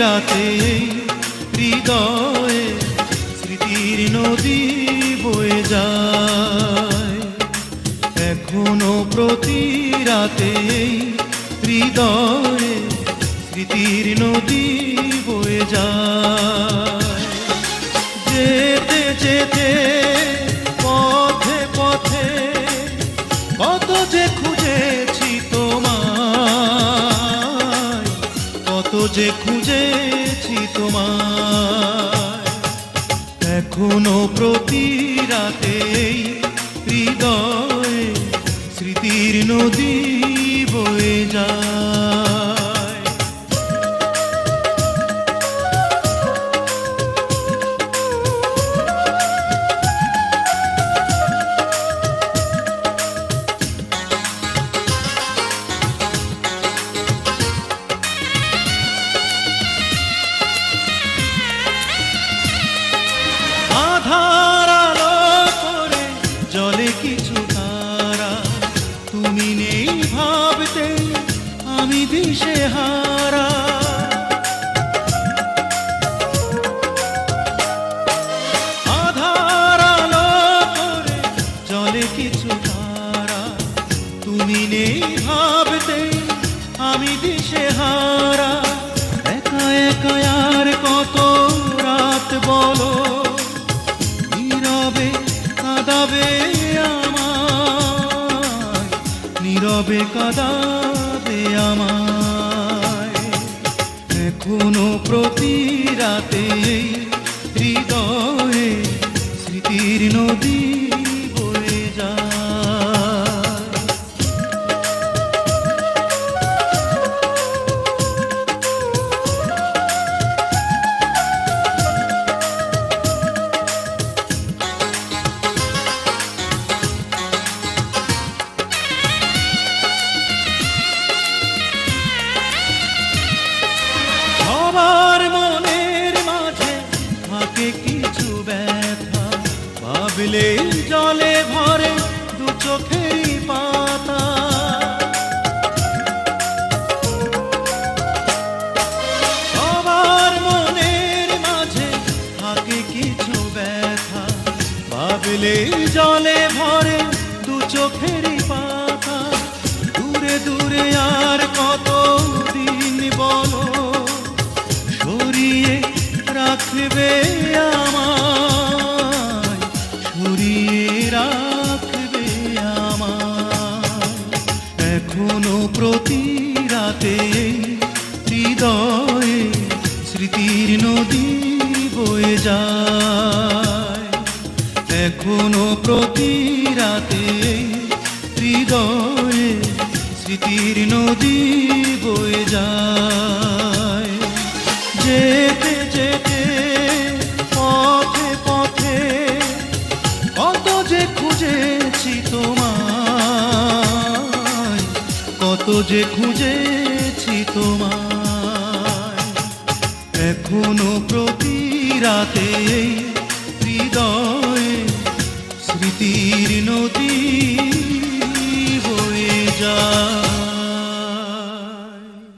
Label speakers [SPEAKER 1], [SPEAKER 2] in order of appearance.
[SPEAKER 1] রাতে হৃদয়ে স্মৃতির নদী বয়ে যায়। এখনো প্রতি রাতে হৃদয়ে স্মৃতির নদী বয়ে যায়। যেতে যেতে পথে পথে কত যে খুঁজেছি তোমায়, কত যে খুঁজেছি তোমায়। এখনো প্রতি রাতে হৃদয়ে স্মৃতির নদী বয়ে যায়। আধার আলো করে জলে কিছু তারা, তুমি নেই ভাবতে আমি দিশেহারা। আধার আলো করে জলে কিছু তারা, তুমি নেই ভাবতে আমি দিশেহারা। একা একা আর কত রাত বলো, নীরবে কাঁদাবে আমায়, নীরবে কাঁদাবে আমায়। এখনো প্রতি রাতে হৃদয়ে স্মৃতির নদী বয়ে যায়। সবার মনের মাঝে থাকে কিছু ব্যথা, ভাবলেই জলে ভরে দু চোখেরই পাতা। সবার মনের মাঝে থাকে কিছু ব্যথা, ভাবলেই জলে ভরে দু চোখেরই পাতা। দূরে দূরে আর কত দিন বলো, সরিয়ে রাখবে আমায়, সরিয়ে রাখবে আমায়। এখনো প্রতি রাতে হৃদয়ে স্মৃতির নদী বয়ে যায়। এখনো প্রতি রাতে হৃদয়ে স্মৃতির নদী বয়ে যায়। যেতে যেতে পথে পথে কত যে খুঁজেছি তোমায়, কত যে খুঁজেছি তোমায়। এখনো প্রতি রাতে হৃদয়ে স্মৃতির নদী বয়ে যায়।